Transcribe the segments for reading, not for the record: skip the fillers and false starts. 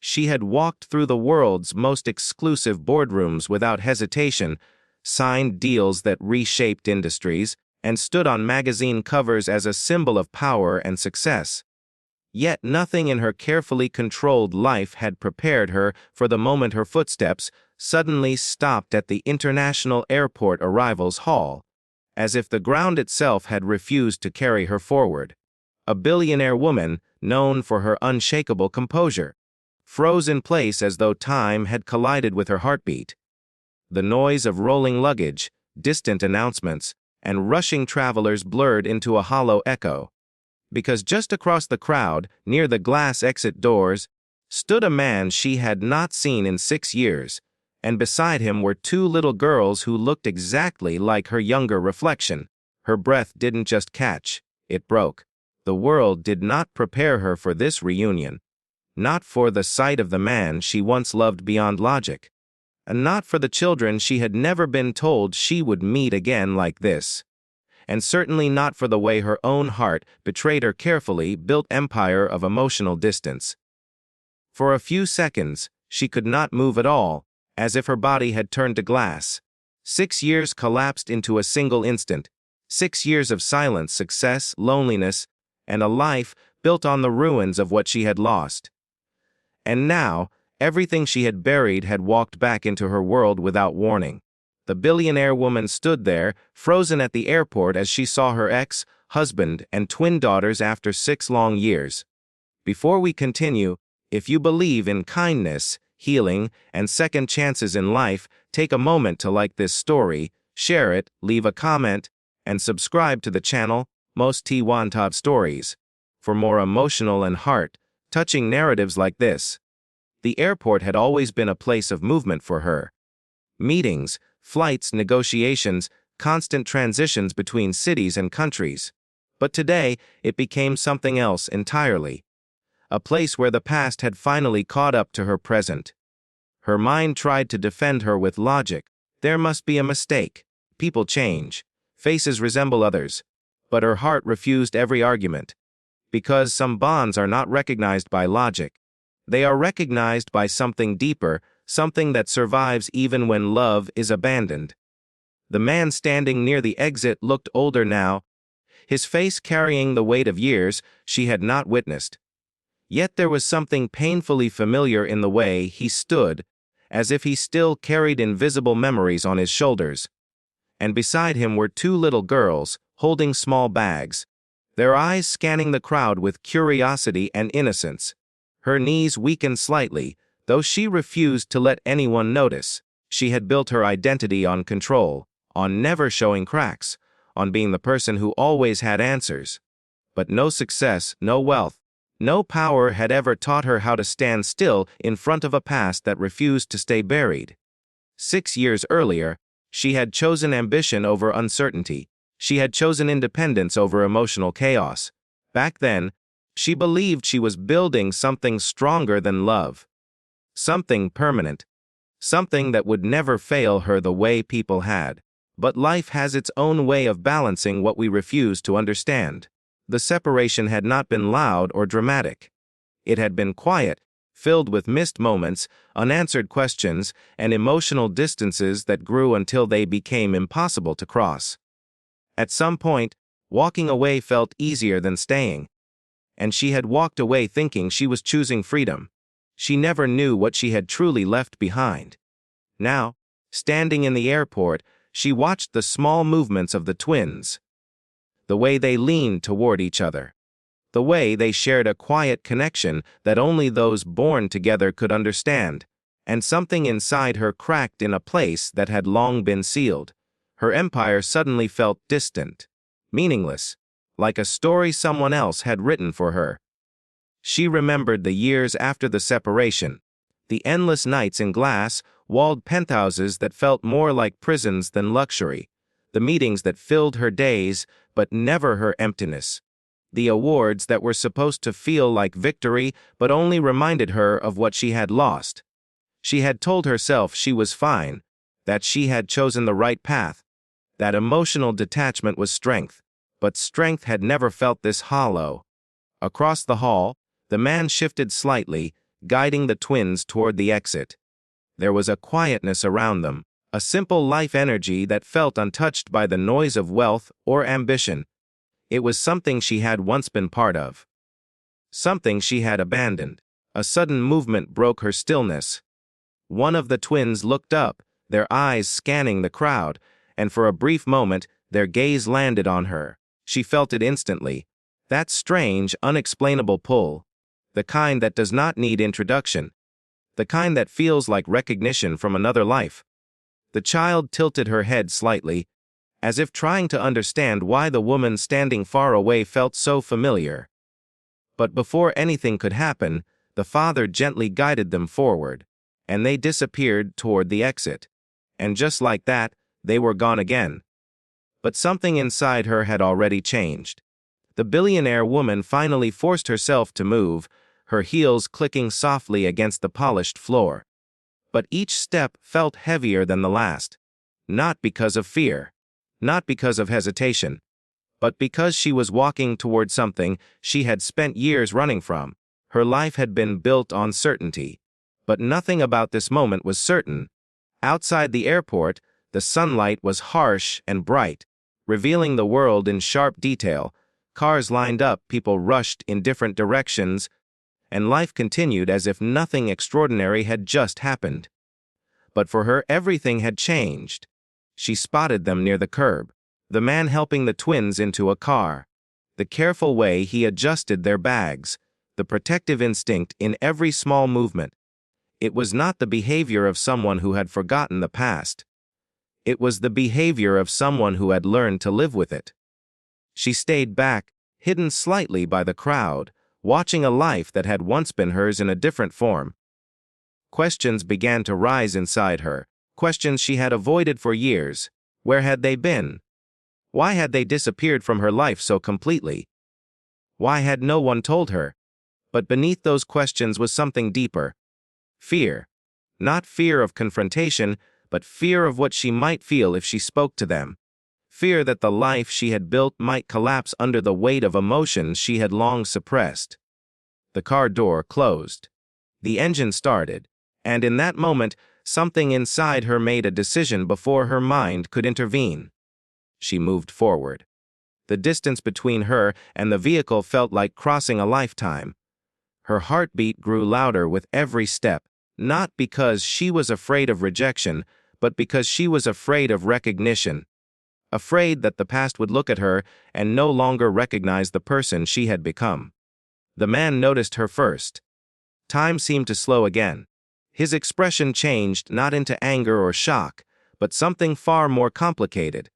She had walked through the world's most exclusive boardrooms without hesitation, signed deals that reshaped industries, and stood on magazine covers as a symbol of power and success. Yet nothing in her carefully controlled life had prepared her for the moment her footsteps suddenly stopped at the International Airport Arrivals Hall, as if the ground itself had refused to carry her forward. A billionaire woman, known for her unshakable composure, froze in place as though time had collided with her heartbeat. The noise of rolling luggage, distant announcements, and rushing travelers blurred into a hollow echo, because just across the crowd, near the glass exit doors, stood a man she had not seen in 6 years, and beside him were 2 little girls who looked exactly like her younger reflection. Her breath didn't just catch, it broke. The world did not prepare her for this reunion. Not for the sight of the man she once loved beyond logic, and not for the children she had never been told she would meet again like this, and certainly not for the way her own heart betrayed her carefully built empire of emotional distance. For a few seconds, she could not move at all, as if her body had turned to glass. 6 years collapsed into a single instant. 6 years of silence, success, loneliness, and a life built on the ruins of what she had lost. And now, everything she had buried had walked back into her world without warning. The billionaire woman stood there, frozen at the airport as she saw her ex-husband and twin daughters after 6 long years. Before we continue, if you believe in kindness, healing, and second chances in life, take a moment to like this story, share it, leave a comment, and subscribe to the channel, Most T1 Top Stories, for more emotional and heart-touching narratives like this. The airport had always been a place of movement for her. Meetings, flights, negotiations, constant transitions between cities and countries. But today, it became something else entirely. A place where the past had finally caught up to her present. Her mind tried to defend her with logic. There must be a mistake. People change. Faces resemble others. But her heart refused every argument. Because some bonds are not recognized by logic. They are recognized by something deeper, something that survives even when love is abandoned. The man standing near the exit looked older now, his face carrying the weight of years she had not witnessed. Yet there was something painfully familiar in the way he stood, as if he still carried invisible memories on his shoulders. And beside him were 2 little girls, holding small bags, their eyes scanning the crowd with curiosity and innocence. Her knees weakened slightly, though she refused to let anyone notice. She had built her identity on control, on never showing cracks, on being the person who always had answers. But no success, no wealth, no power had ever taught her how to stand still in front of a past that refused to stay buried. 6 years earlier, she had chosen ambition over uncertainty. She had chosen independence over emotional chaos. Back then, she believed she was building something stronger than love. Something permanent. Something that would never fail her the way people had. But life has its own way of balancing what we refuse to understand. The separation had not been loud or dramatic. It had been quiet, filled with missed moments, unanswered questions, and emotional distances that grew until they became impossible to cross. At some point, walking away felt easier than staying. And she had walked away thinking she was choosing freedom. She never knew what she had truly left behind. Now, standing in the airport, she watched the small movements of the twins. The way they leaned toward each other. The way they shared a quiet connection that only those born together could understand. And something inside her cracked in a place that had long been sealed. Her empire suddenly felt distant, meaningless, like a story someone else had written for her. She remembered the years after the separation, the endless nights in glass-walled penthouses that felt more like prisons than luxury, the meetings that filled her days but never her emptiness, the awards that were supposed to feel like victory but only reminded her of what she had lost. She had told herself she was fine, that she had chosen the right path, that emotional detachment was strength, but strength had never felt this hollow. Across the hall, the man shifted slightly, guiding the twins toward the exit. There was a quietness around them, a simple life energy that felt untouched by the noise of wealth or ambition. It was something she had once been part of. Something she had abandoned. A sudden movement broke her stillness. One of the twins looked up, their eyes scanning the crowd, and for a brief moment, their gaze landed on her. She felt it instantly. That strange, unexplainable pull. The kind that does not need introduction. The kind that feels like recognition from another life. The child tilted her head slightly, as if trying to understand why the woman standing far away felt so familiar. But before anything could happen, the father gently guided them forward, and they disappeared toward the exit. And just like that, they were gone again. But something inside her had already changed. The billionaire woman finally forced herself to move, her heels clicking softly against the polished floor. But each step felt heavier than the last. Not because of fear, not because of hesitation, but because she was walking toward something she had spent years running from. Her life had been built on certainty. But nothing about this moment was certain. Outside the airport, the sunlight was harsh and bright, revealing the world in sharp detail. Cars lined up, people rushed in different directions, and life continued as if nothing extraordinary had just happened. But for her, everything had changed. She spotted them near the curb, the man helping the twins into a car, the careful way he adjusted their bags, the protective instinct in every small movement. It was not the behavior of someone who had forgotten the past. It was the behavior of someone who had learned to live with it. She stayed back, hidden slightly by the crowd, watching a life that had once been hers in a different form. Questions began to rise inside her, questions she had avoided for years. Where had they been? Why had they disappeared from her life so completely? Why had no one told her? But beneath those questions was something deeper. Fear. Not fear of confrontation, but fear of what she might feel if she spoke to them. Fear that the life she had built might collapse under the weight of emotions she had long suppressed. The car door closed. The engine started, and in that moment, something inside her made a decision before her mind could intervene. She moved forward. The distance between her and the vehicle felt like crossing a lifetime. Her heartbeat grew louder with every step, not because she was afraid of rejection, but because she was afraid of recognition. Afraid that the past would look at her and no longer recognize the person she had become. The man noticed her first. Time seemed to slow again. His expression changed not into anger or shock, but something far more complicated.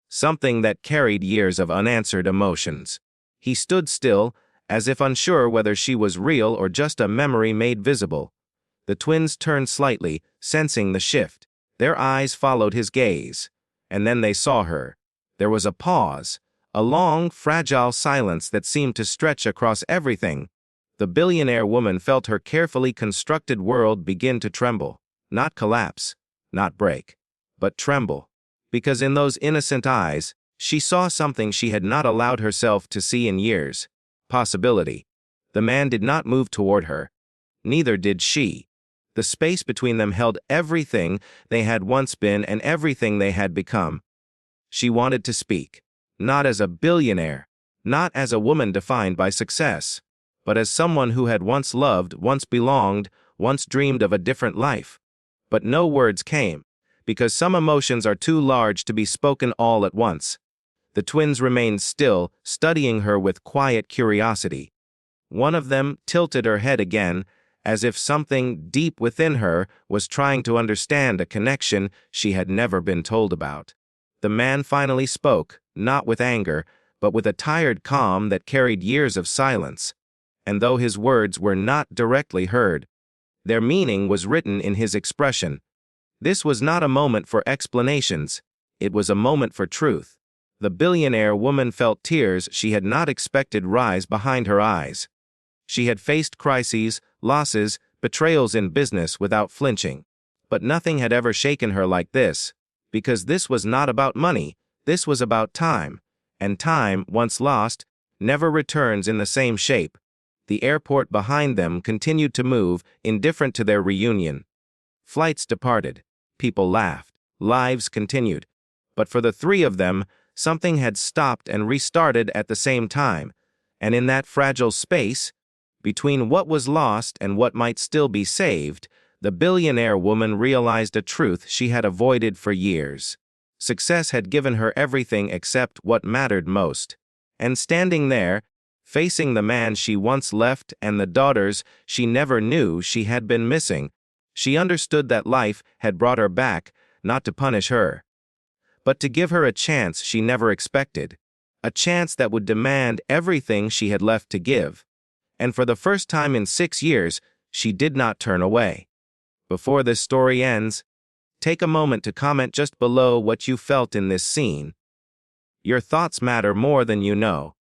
Something that carried years of unanswered emotions. He stood still, as if unsure whether she was real or just a memory made visible. The twins turned slightly, sensing the shift. Their eyes followed his gaze. And then they saw her. There was a pause, a long, fragile silence that seemed to stretch across everything. The billionaire woman felt her carefully constructed world begin to tremble. Not collapse, not break, but tremble. Because in those innocent eyes, she saw something she had not allowed herself to see in years. Possibility. The man did not move toward her. Neither did she. The space between them held everything they had once been and everything they had become. She wanted to speak, not as a billionaire, not as a woman defined by success, but as someone who had once loved, once belonged, once dreamed of a different life. But no words came, because some emotions are too large to be spoken all at once. The twins remained still, studying her with quiet curiosity. One of them tilted her head again, as if something deep within her was trying to understand a connection she had never been told about. The man finally spoke, not with anger, but with a tired calm that carried years of silence. And though his words were not directly heard, their meaning was written in his expression. This was not a moment for explanations. It was a moment for truth. The billionaire woman felt tears she had not expected rise behind her eyes. She had faced crises, losses, betrayals in business without flinching. But nothing had ever shaken her like this, because this was not about money, this was about time. And time, once lost, never returns in the same shape. The airport behind them continued to move, indifferent to their reunion. Flights departed. People laughed. Lives continued. But for the three of them, something had stopped and restarted at the same time. And in that fragile space, between what was lost and what might still be saved, the billionaire woman realized a truth she had avoided for years. Success had given her everything except what mattered most. And standing there, facing the man she once left and the daughters she never knew she had been missing, she understood that life had brought her back, not to punish her, but to give her a chance she never expected, a chance that would demand everything she had left to give. And for the first time in 6 years, she did not turn away. Before this story ends, take a moment to comment just below what you felt in this scene. Your thoughts matter more than you know.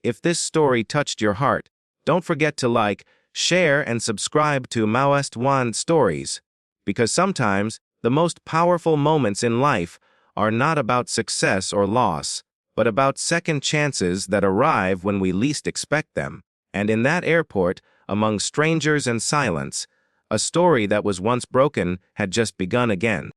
If this story touched your heart, don't forget to like, share, and subscribe to Maoist One Stories, because sometimes the most powerful moments in life are not about success or loss, but about second chances that arrive when we least expect them. And in that airport, among strangers and silence, a story that was once broken had just begun again.